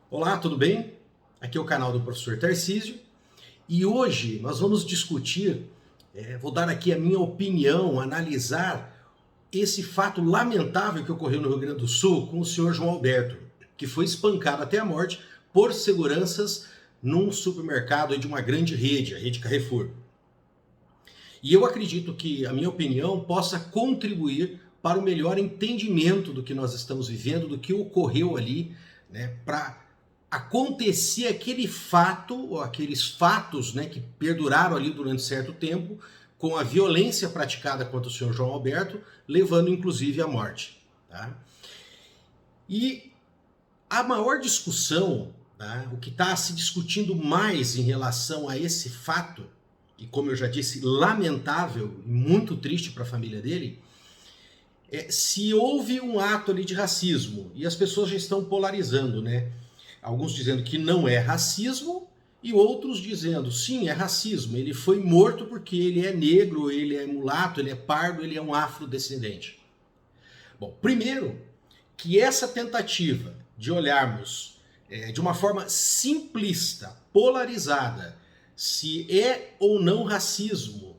Olá, tudo bem? Aqui é o canal do professor Tarcísio e hoje nós vamos discutir, vou dar aqui a minha opinião, analisar esse fato lamentável que ocorreu no Rio Grande do Sul com o senhor João Alberto, que foi espancado até a morte por seguranças num supermercado de uma grande rede, a rede Carrefour. E eu acredito que a minha opinião possa contribuir para o melhor entendimento do que nós estamos vivendo, do que ocorreu ali, né, para acontecer aquele fato, ou aqueles fatos, né, que perduraram ali durante certo tempo, com a violência praticada contra o senhor João Alberto, levando inclusive à morte. Tá? E a maior discussão, tá, o que está se discutindo mais em relação a esse fato, e como eu já disse, lamentável e muito triste para a família dele, se houve um ato ali de racismo, e as pessoas já estão polarizando, né? Alguns dizendo que não é racismo e outros dizendo, sim, é racismo. Ele foi morto porque ele é negro, ele é mulato, ele é pardo, ele é um afrodescendente. Bom, primeiro, que essa tentativa de olharmos de uma forma simplista, polarizada, se é ou não racismo,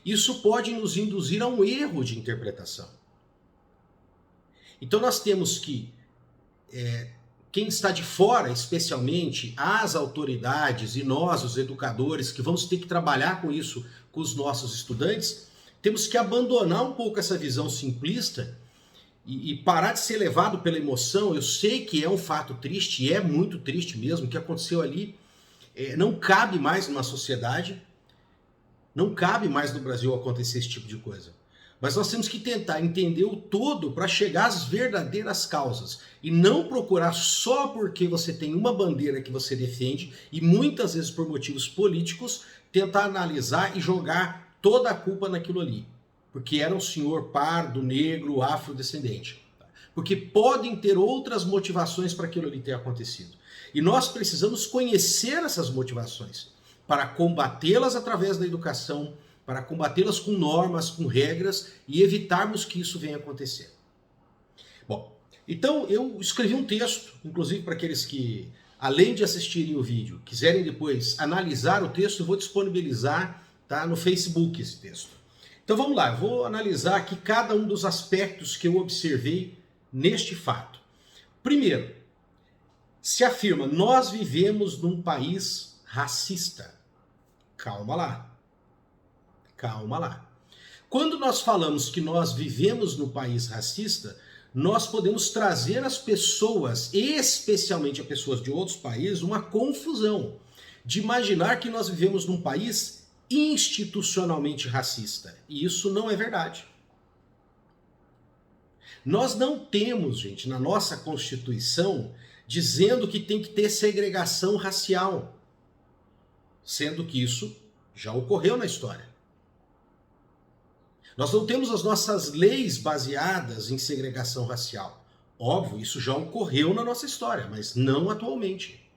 isso pode nos induzir a um erro de interpretação. Então nós temos que quem está de fora, especialmente as autoridades e nós, os educadores, que vamos ter que trabalhar com isso com os nossos estudantes, temos que abandonar um pouco essa visão simplista e parar de ser levado pela emoção. Eu sei que é um fato triste, e é muito triste mesmo, o que aconteceu ali não cabe mais numa sociedade, não cabe mais no Brasil acontecer esse tipo de coisa. Mas nós temos que tentar entender o todo para chegar às verdadeiras causas. E não procurar só porque você tem uma bandeira que você defende, e muitas vezes por motivos políticos, tentar analisar e jogar toda a culpa naquilo ali. Porque era um senhor pardo, negro, afrodescendente. Porque podem ter outras motivações para aquilo ali ter acontecido. E nós precisamos conhecer essas motivações para combatê-las através da educação, para combatê-las com normas, com regras e evitarmos que isso venha a acontecer. Bom, então eu escrevi um texto, inclusive para aqueles que, além de assistirem o vídeo, quiserem depois analisar o texto, eu vou disponibilizar, tá, no Facebook esse texto. Então vamos lá, eu vou analisar aqui cada um dos aspectos que eu observei neste fato. Primeiro, se afirma, nós vivemos num país racista. Calma lá. Calma lá. Quando nós falamos que nós vivemos no país racista, nós podemos trazer às pessoas, especialmente a pessoas de outros países, uma confusão de imaginar que nós vivemos num país institucionalmente racista. E isso não é verdade. Nós não temos, gente, na nossa Constituição, dizendo que tem que ter segregação racial, sendo que isso já ocorreu na história. Nós não temos as nossas leis baseadas em segregação racial. Óbvio, isso já ocorreu na nossa história, mas não atualmente.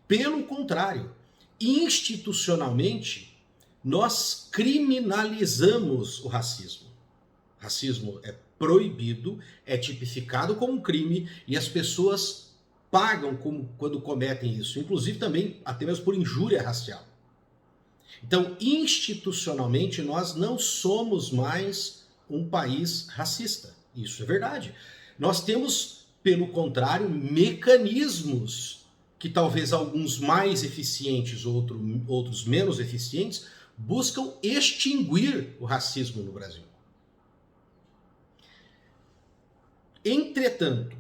Pelo contrário, institucionalmente, nós criminalizamos o racismo. Racismo é proibido, é tipificado como um crime e as pessoas pagam quando cometem isso, inclusive também até mesmo por injúria racial. Então, institucionalmente, nós não somos mais um país racista. Isso é verdade. Nós temos, pelo contrário, mecanismos que talvez alguns mais eficientes, outros menos eficientes, buscam extinguir o racismo no Brasil. Entretanto,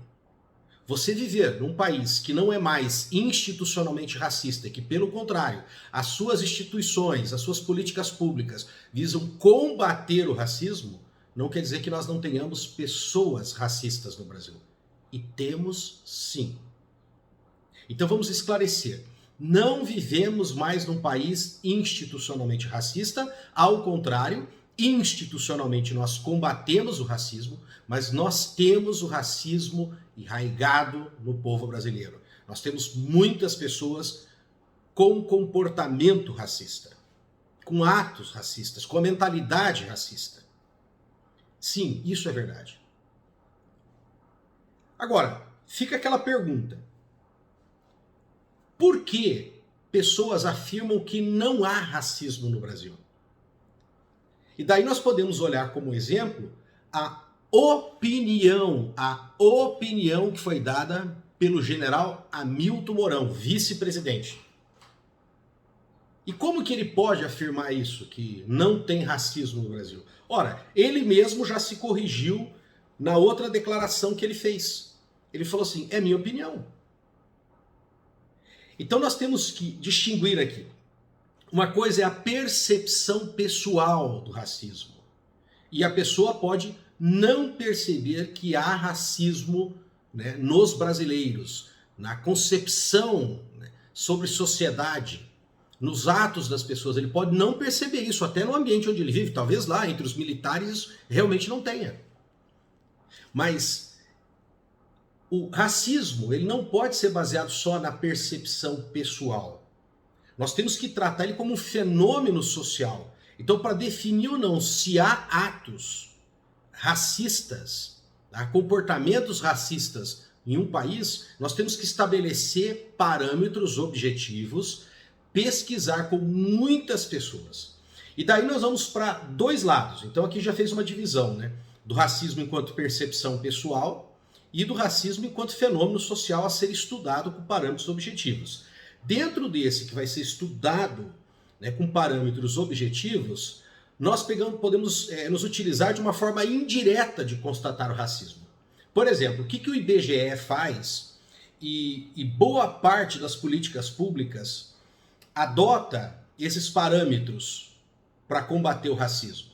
você viver num país que não é mais institucionalmente racista, que pelo contrário, as suas instituições, as suas políticas públicas visam combater o racismo, não quer dizer que nós não tenhamos pessoas racistas no Brasil. E temos sim. Então vamos esclarecer. Não vivemos mais num país institucionalmente racista, ao contrário, institucionalmente nós combatemos o racismo, mas nós temos o racismo enraizado no povo brasileiro. Nós temos muitas pessoas com comportamento racista, com atos racistas, com a mentalidade racista. Sim, isso é verdade. Agora, fica aquela pergunta. Por que pessoas afirmam que não há racismo no Brasil? E daí nós podemos olhar como exemplo a opinião que foi dada pelo general Hamilton Mourão, vice-presidente. E como que ele pode afirmar isso, que não tem racismo no Brasil? Ora, ele mesmo já se corrigiu na outra declaração que ele fez. Ele falou assim, é minha opinião. Então nós temos que distinguir aqui. Uma coisa é a percepção pessoal do racismo. E a pessoa pode não perceber que há racismo, né, nos brasileiros, na concepção, né, sobre sociedade, nos atos das pessoas. Ele pode não perceber isso, até no ambiente onde ele vive. Talvez lá, entre os militares, isso realmente não tenha. Mas o racismo, ele não pode ser baseado só na percepção pessoal. Nós temos que tratar ele como um fenômeno social. Então, para definir ou não se há atos racistas, tá, comportamentos racistas em um país, nós temos que estabelecer parâmetros objetivos, pesquisar com muitas pessoas. E daí nós vamos para dois lados. Então aqui já fez uma divisão, né, do racismo enquanto percepção pessoal e do racismo enquanto fenômeno social a ser estudado com parâmetros objetivos. Dentro desse que vai ser estudado, né, com parâmetros objetivos, nós podemos nos utilizar de uma forma indireta de constatar o racismo. Por exemplo, o que o IBGE faz e boa parte das políticas públicas adota esses parâmetros para combater o racismo?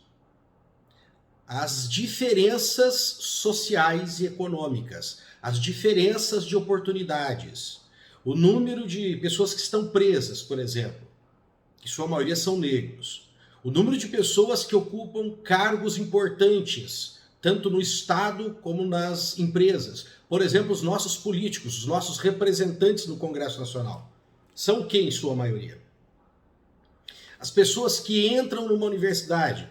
As diferenças sociais e econômicas, as diferenças de oportunidades, o número de pessoas que estão presas, por exemplo, que sua maioria são negros, o número de pessoas que ocupam cargos importantes, tanto no Estado como nas empresas. Por exemplo, os nossos políticos, os nossos representantes no Congresso Nacional. São quem, em sua maioria? As pessoas que entram numa universidade.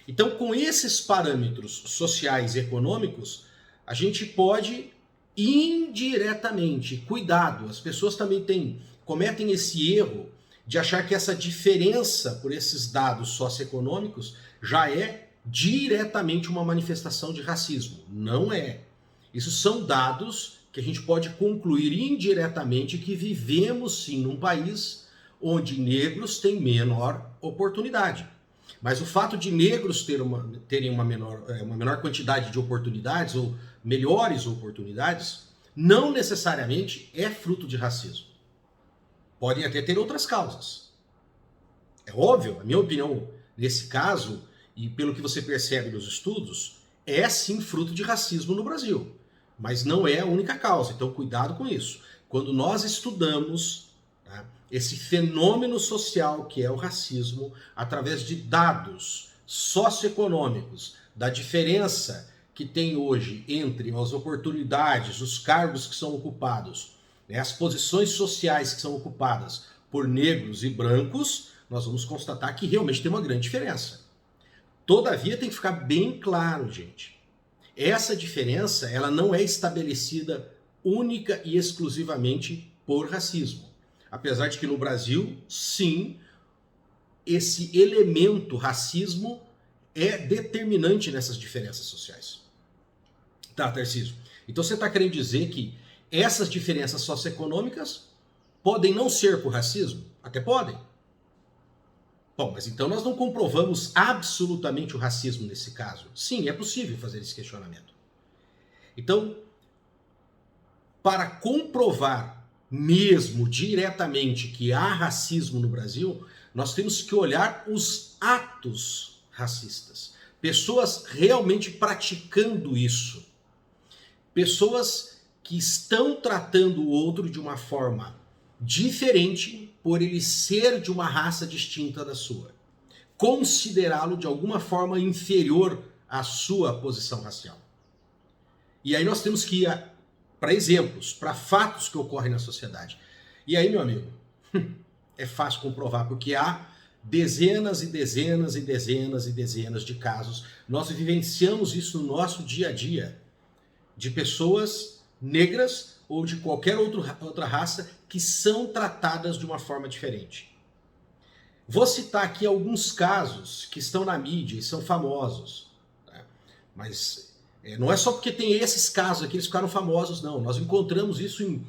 Então, com esses parâmetros sociais e econômicos, a gente pode indiretamente, cuidado, as pessoas também cometem esse erro de achar que essa diferença por esses dados socioeconômicos já é diretamente uma manifestação de racismo. Não é. Isso são dados que a gente pode concluir indiretamente que vivemos sim num país onde negros têm menor oportunidade. Mas o fato de negros terem uma menor quantidade de oportunidades ou melhores oportunidades não necessariamente é fruto de racismo. Podem até ter outras causas. É óbvio, a minha opinião nesse caso, e pelo que você percebe nos estudos, é sim fruto de racismo no Brasil. Mas não é a única causa, então cuidado com isso. Quando nós estudamos, tá, esse fenômeno social que é o racismo, através de dados socioeconômicos, da diferença que tem hoje entre as oportunidades, os cargos que são ocupados, né, as posições sociais que são ocupadas por negros e brancos, nós vamos constatar que realmente tem uma grande diferença. Todavia, tem que ficar bem claro, gente. Essa diferença, ela não é estabelecida única e exclusivamente por racismo. Apesar de que no Brasil, sim, esse elemento racismo é determinante nessas diferenças sociais. Tá, Tarcísio? Então você está querendo dizer que essas diferenças socioeconômicas podem não ser por racismo? Até podem. Bom, mas então nós não comprovamos absolutamente o racismo nesse caso. Sim, é possível fazer esse questionamento. Então, para comprovar mesmo diretamente que há racismo no Brasil, nós temos que olhar os atos racistas. Pessoas realmente praticando isso. Pessoas que estão tratando o outro de uma forma diferente por ele ser de uma raça distinta da sua. Considerá-lo de alguma forma inferior à sua posição racial. E aí nós temos que ir para exemplos, para fatos que ocorrem na sociedade. E aí, meu amigo, é fácil comprovar, porque há dezenas e dezenas e dezenas e dezenas de casos. Nós vivenciamos isso no nosso dia a dia, de pessoas negras ou de qualquer outra raça que são tratadas de uma forma diferente. Vou citar aqui alguns casos que estão na mídia e são famosos, tá? Mas não é só porque tem esses casos aqui, eles ficaram famosos, não. Nós encontramos isso em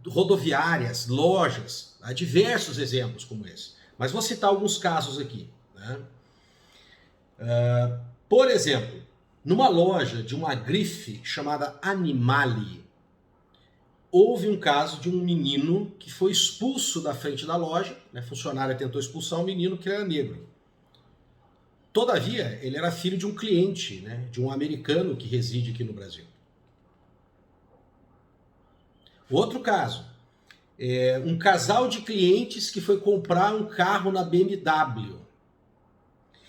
rodoviárias, lojas, há diversos exemplos como esse. Mas vou citar alguns casos aqui, né? Por exemplo, numa loja de uma grife chamada Animale, houve um caso de um menino que foi expulso da frente da loja, né? A funcionária tentou expulsar um menino que era negro. Todavia, ele era filho de um cliente, né? De um americano que reside aqui no Brasil. Outro caso, um casal de clientes que foi comprar um carro na BMW.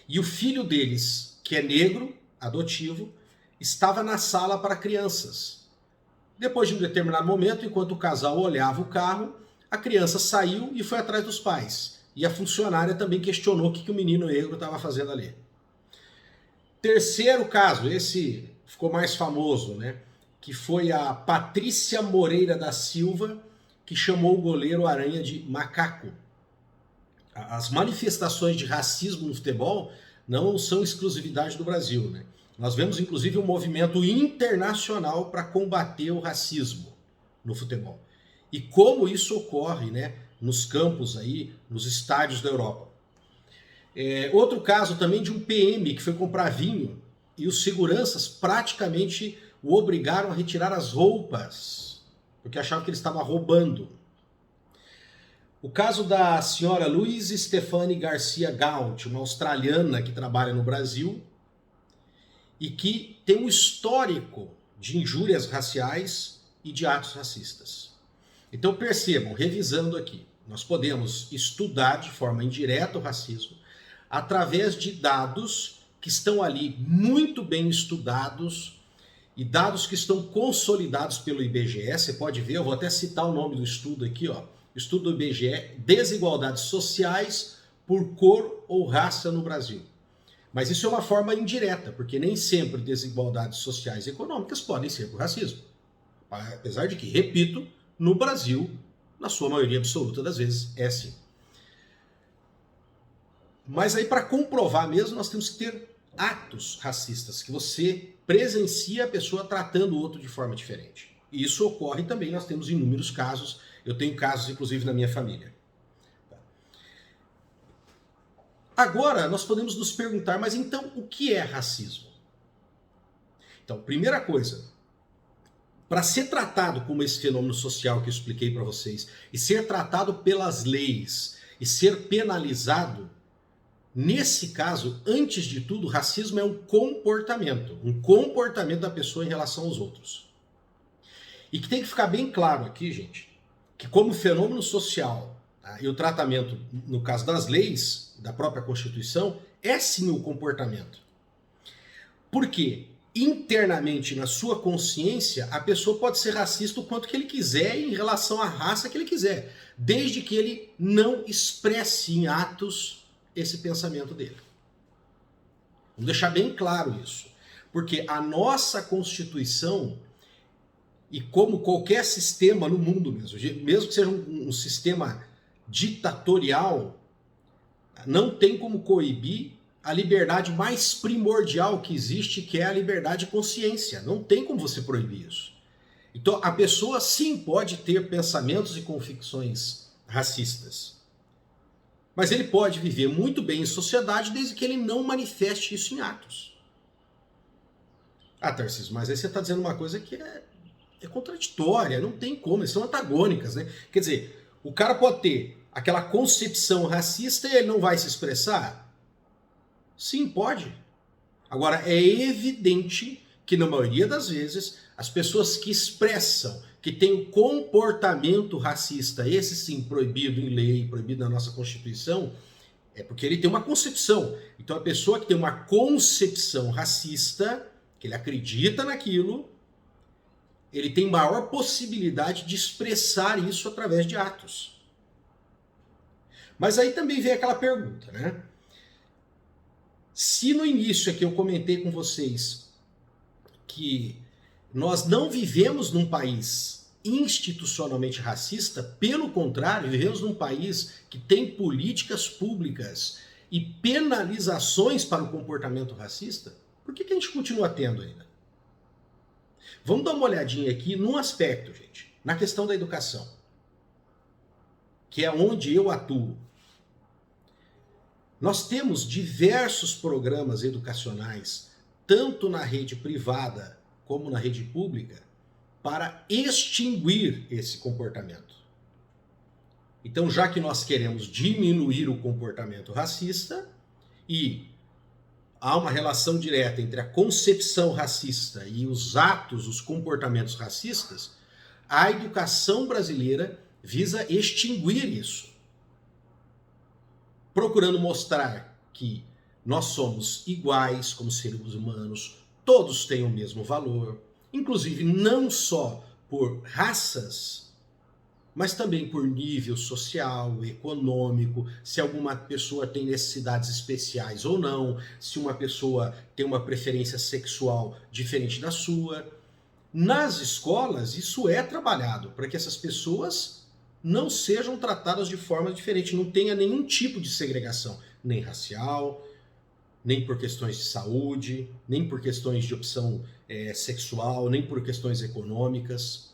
E o filho deles, que é negro, adotivo, estava na sala para crianças. Depois de um determinado momento, enquanto o casal olhava o carro, a criança saiu e foi atrás dos pais. E a funcionária também questionou o que o menino negro estava fazendo ali. Terceiro caso, esse ficou mais famoso, né? Que foi a Patrícia Moreira da Silva, que chamou o goleiro Aranha de macaco. As manifestações de racismo no futebol não são exclusividade do Brasil, né? Nós vemos, inclusive, um movimento internacional para combater o racismo no futebol. E como isso ocorre, né, nos campos aí, nos estádios da Europa. Outro caso também de um PM que foi comprar vinho e os seguranças praticamente o obrigaram a retirar as roupas, porque achavam que ele estava roubando. O caso da senhora Louise Stephanie Garcia Gaunt, uma australiana que trabalha no Brasil, e que tem um histórico de injúrias raciais e de atos racistas. Então percebam, revisando aqui, nós podemos estudar de forma indireta o racismo através de dados que estão ali muito bem estudados e dados que estão consolidados pelo IBGE. Você pode ver, eu vou até citar o nome do estudo aqui, ó. Estudo do IBGE, Desigualdades Sociais por Cor ou Raça no Brasil. Mas isso é uma forma indireta, porque nem sempre desigualdades sociais e econômicas podem ser por racismo. Apesar de que, repito, no Brasil, na sua maioria absoluta das vezes, é assim. Mas aí, para comprovar mesmo, nós temos que ter atos racistas, que você presencia a pessoa tratando o outro de forma diferente. E isso ocorre também, nós temos inúmeros casos, eu tenho casos, inclusive, na minha família. Agora, nós podemos nos perguntar, mas então, o que é racismo? Então, primeira coisa, para ser tratado como esse fenômeno social que eu expliquei para vocês, e ser tratado pelas leis, e ser penalizado, nesse caso, antes de tudo, racismo é um comportamento da pessoa em relação aos outros. E que tem que ficar bem claro aqui, gente, que como fenômeno social, tá, e o tratamento, no caso das leis, da própria Constituição, é sim o comportamento. Porque internamente, na sua consciência, a pessoa pode ser racista o quanto que ele quiser em relação à raça que ele quiser, desde que ele não expresse em atos esse pensamento dele. Vamos deixar bem claro isso. Porque a nossa Constituição, e como qualquer sistema no mundo mesmo que seja um sistema ditatorial, não tem como coibir a liberdade mais primordial que existe, que é a liberdade de consciência. Não tem como você proibir isso. Então, a pessoa sim pode ter pensamentos e convicções racistas. Mas ele pode viver muito bem em sociedade desde que ele não manifeste isso em atos. Ah, Tarcísio, mas aí você está dizendo uma coisa que é contraditória, não tem como, eles são antagônicas, né? Quer dizer, o cara pode ter aquela concepção racista e ele não vai se expressar? Sim, pode. Agora, é evidente que na maioria das vezes, as pessoas que expressam, que têm um comportamento racista, esse sim proibido em lei, proibido na nossa Constituição, é porque ele tem uma concepção. Então a pessoa que tem uma concepção racista, que ele acredita naquilo, ele tem maior possibilidade de expressar isso através de atos. Mas aí também vem aquela pergunta, né? Se no início aqui eu comentei com vocês que nós não vivemos num país institucionalmente racista. Pelo contrário, vivemos num país que tem políticas públicas e penalizações para o comportamento racista. Por que a gente continua tendo ainda? Vamos dar uma olhadinha aqui num aspecto, gente, na questão da educação, que é onde eu atuo. Nós temos diversos programas educacionais, tanto na rede privada como na rede pública, para extinguir esse comportamento. Então, já que nós queremos diminuir o comportamento racista e há uma relação direta entre a concepção racista e os atos, os comportamentos racistas, a educação brasileira visa extinguir isso, procurando mostrar que nós somos iguais como seres humanos, todos têm o mesmo valor, inclusive não só por raças, mas também por nível social, econômico, se alguma pessoa tem necessidades especiais ou não, se uma pessoa tem uma preferência sexual diferente da sua. Nas escolas, isso é trabalhado para que essas pessoas não sejam tratadas de forma diferente, não tenha nenhum tipo de segregação, nem racial, nem por questões de saúde, nem por questões de opção sexual, nem por questões econômicas.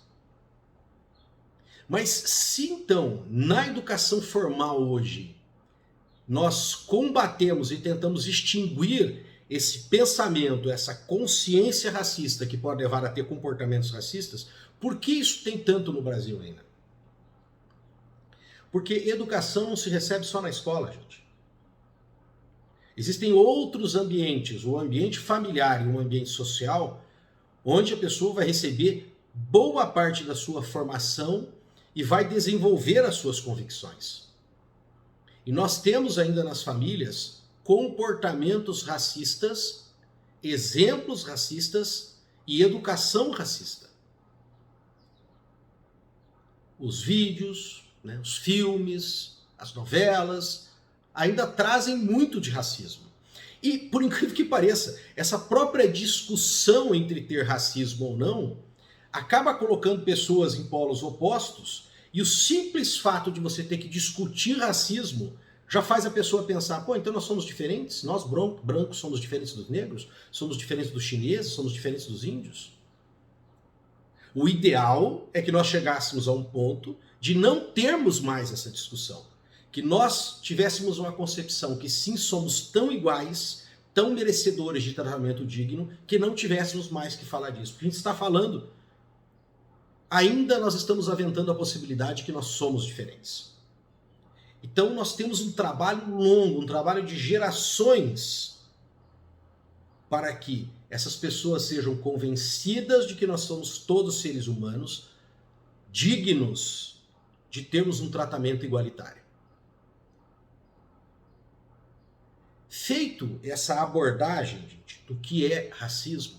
Mas se então, na educação formal hoje, nós combatemos e tentamos extinguir esse pensamento, essa consciência racista que pode levar a ter comportamentos racistas, por que isso tem tanto no Brasil ainda? Porque educação não se recebe só na escola, gente. Existem outros ambientes, o ambiente familiar e o ambiente social, onde a pessoa vai receber boa parte da sua formação e vai desenvolver as suas convicções. E nós temos ainda nas famílias comportamentos racistas, exemplos racistas e educação racista. Os vídeos, os filmes, as novelas, ainda trazem muito de racismo. E, por incrível que pareça, essa própria discussão entre ter racismo ou não acaba colocando pessoas em polos opostos, e o simples fato de você ter que discutir racismo já faz a pessoa pensar, pô, então nós somos diferentes? Nós brancos somos diferentes dos negros? Somos diferentes dos chineses? Somos diferentes dos índios? O ideal é que nós chegássemos a um ponto de não termos mais essa discussão. Que nós tivéssemos uma concepção que sim, somos tão iguais, tão merecedores de tratamento digno, que não tivéssemos mais que falar disso. Porque a gente está falando, ainda nós estamos aventando a possibilidade que nós somos diferentes. Então nós temos um trabalho longo, um trabalho de gerações, para que essas pessoas sejam convencidas de que nós somos todos seres humanos, dignos de termos um tratamento igualitário. Feito essa abordagem, gente, do que é racismo,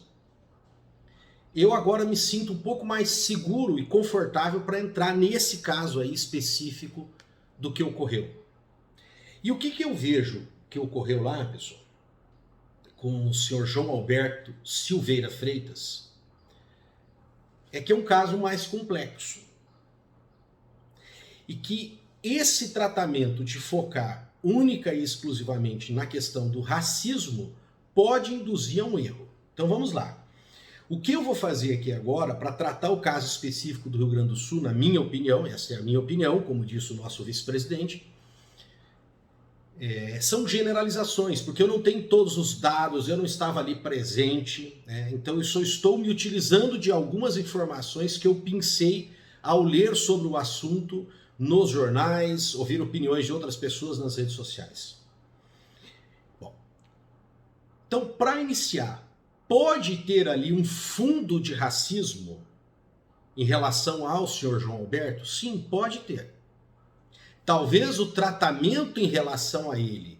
eu agora me sinto um pouco mais seguro e confortável para entrar nesse caso aí específico do que ocorreu. E o que eu vejo que ocorreu lá, pessoal, com o senhor João Alberto Silveira Freitas, é que é um caso mais complexo. E que esse tratamento de focar única e exclusivamente na questão do racismo pode induzir a um erro. Então vamos lá. O que eu vou fazer aqui agora para tratar o caso específico do Rio Grande do Sul, na minha opinião, essa é a minha opinião, como disse o nosso vice-presidente, são generalizações, porque eu não tenho todos os dados, eu não estava ali presente, então eu só estou me utilizando de algumas informações que eu pensei ao ler sobre o assunto nos jornais, ouvir opiniões de outras pessoas nas redes sociais. Bom, então, para iniciar, pode ter ali um fundo de racismo em relação ao senhor João Alberto? Sim, pode ter. Talvez o tratamento em relação a ele,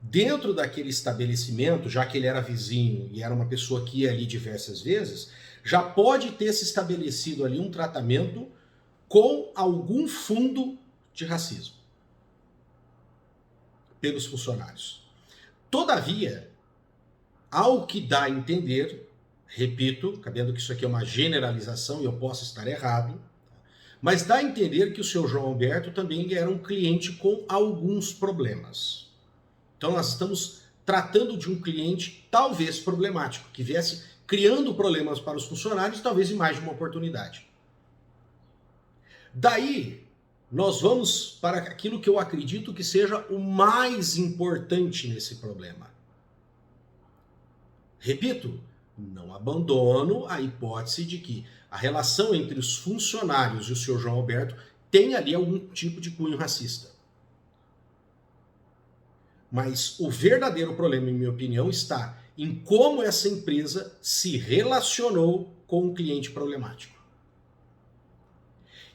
dentro daquele estabelecimento, já que ele era vizinho e era uma pessoa que ia ali diversas vezes, já pode ter se estabelecido ali um tratamento com algum fundo de racismo pelos funcionários. Todavia, ao que dá a entender, repito, sabendo que isso aqui é uma generalização e eu posso estar errado, Mas dá a entender que o seu João Alberto também era um cliente com alguns problemas. Então nós estamos tratando de um cliente talvez problemático, que viesse criando problemas para os funcionários, talvez em mais de uma oportunidade. Daí, nós vamos para aquilo que eu acredito que seja o mais importante nesse problema. Repito, não abandono a hipótese de que a relação entre os funcionários e o senhor João Alberto tem ali algum tipo de cunho racista. Mas o verdadeiro problema, em minha opinião, está em como essa empresa se relacionou com um cliente problemático.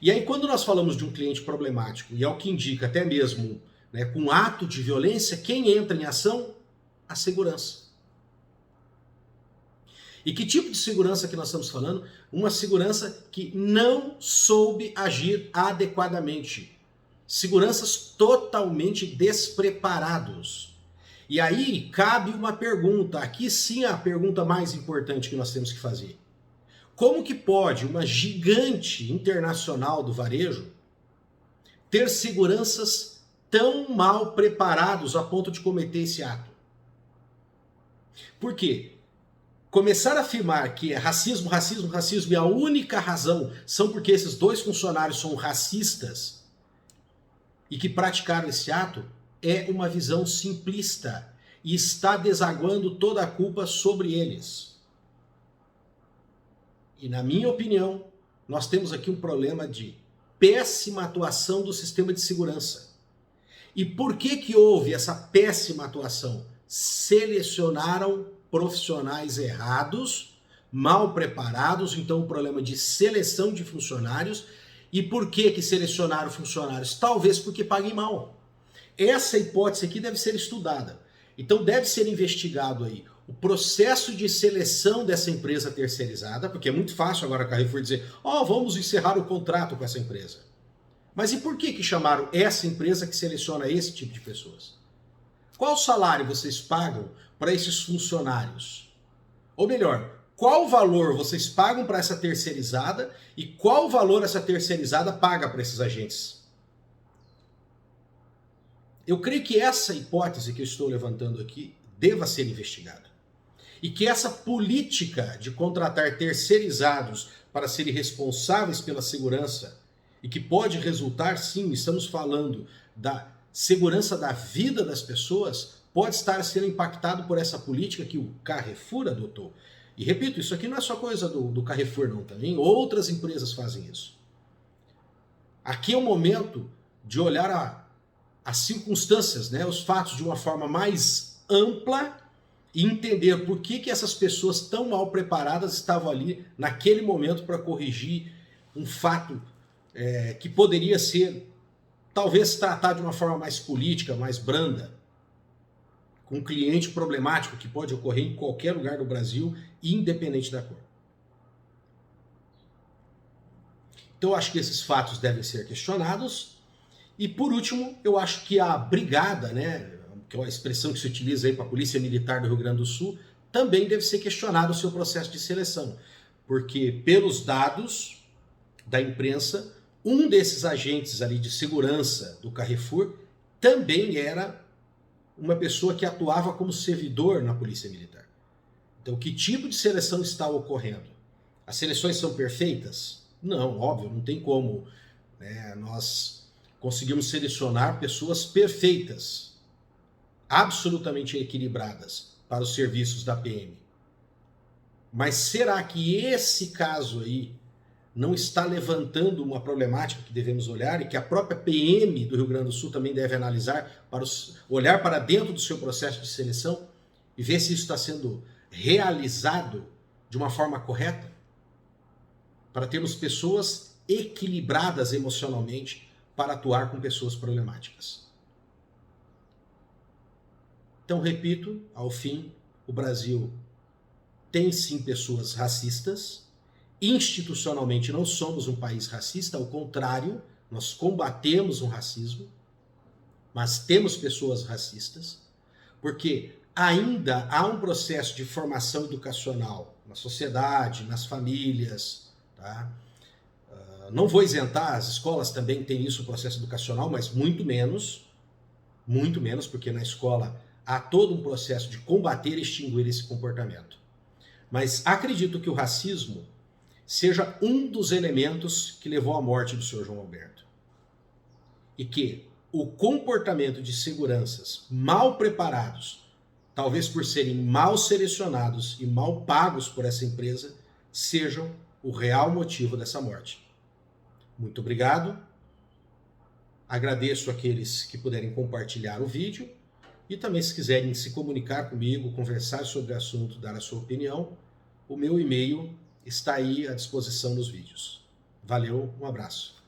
E aí, quando nós falamos de um cliente problemático, e é o que indica até mesmo, né, com ato de violência, quem entra em ação? A segurança. E que tipo de segurança que nós estamos falando? Uma segurança que não soube agir adequadamente. Seguranças totalmente despreparados. E aí cabe uma pergunta, aqui sim a pergunta mais importante que nós temos que fazer. Como que pode uma gigante internacional do varejo ter seguranças tão mal preparados a ponto de cometer esse ato? Por quê? Começar a afirmar que é racismo, racismo, racismo e a única razão são porque esses dois funcionários são racistas e que praticaram esse ato é uma visão simplista e está desaguando toda a culpa sobre eles. E na minha opinião, nós temos aqui um problema de péssima atuação do sistema de segurança. E por que houve essa péssima atuação? Selecionaram profissionais errados, mal preparados, então um problema de seleção de funcionários. E por que selecionaram funcionários? Talvez porque paguem mal. Essa hipótese aqui deve ser estudada. Então deve ser investigado aí o processo de seleção dessa empresa terceirizada, porque é muito fácil agora a Carrefour dizer, vamos encerrar o contrato com essa empresa. Mas e por que chamaram essa empresa que seleciona esse tipo de pessoas? Qual salário vocês pagam para esses funcionários? Ou melhor, qual valor vocês pagam para essa terceirizada e qual valor essa terceirizada paga para esses agentes? Eu creio que essa hipótese que eu estou levantando aqui deva ser investigada. E que essa política de contratar terceirizados para serem responsáveis pela segurança, e que pode resultar, sim, estamos falando da segurança da vida das pessoas, pode estar sendo impactado por essa política que o Carrefour adotou. E repito, isso aqui não é só coisa do Carrefour, não, também outras empresas fazem isso. Aqui é o momento de olhar as circunstâncias, né, os fatos de uma forma mais ampla e entender por que essas pessoas tão mal preparadas estavam ali naquele momento para corrigir um fato que poderia ser, talvez, tratado de uma forma mais política, mais branda, com um cliente problemático que pode ocorrer em qualquer lugar do Brasil, independente da cor. Então eu acho que esses fatos devem ser questionados. E por último, eu acho que a brigada, né, que é uma expressão que se utiliza aí para a Polícia Militar do Rio Grande do Sul, também deve ser questionado o seu processo de seleção. Porque pelos dados da imprensa, um desses agentes ali de segurança do Carrefour também era uma pessoa que atuava como servidor na Polícia Militar. Então, que tipo de seleção está ocorrendo? As seleções são perfeitas? Não, óbvio, não tem como, né? Nós conseguimos selecionar pessoas perfeitas, absolutamente equilibradas para os serviços da PM. Mas será que esse caso aí não está levantando uma problemática que devemos olhar e que a própria PM do Rio Grande do Sul também deve analisar, para olhar para dentro do seu processo de seleção e ver se isso está sendo realizado de uma forma correta? Para termos pessoas equilibradas emocionalmente para atuar com pessoas problemáticas. Então, repito, ao fim, o Brasil tem sim pessoas racistas. Institucionalmente não somos um país racista, ao contrário, nós combatemos o racismo, mas temos pessoas racistas, porque ainda há um processo de formação educacional na sociedade, nas famílias, tá? Não vou isentar, as escolas também têm isso, o processo educacional, mas muito menos, porque na escola há todo um processo de combater e extinguir esse comportamento. Mas acredito que o racismo seja um dos elementos que levou à morte do senhor João Alberto. E que o comportamento de seguranças mal preparados, talvez por serem mal selecionados e mal pagos por essa empresa, sejam o real motivo dessa morte. Muito obrigado. Agradeço aqueles que puderem compartilhar o vídeo e também se quiserem se comunicar comigo, conversar sobre o assunto, dar a sua opinião, o meu e-mail está aí à disposição nos vídeos. Valeu, um abraço.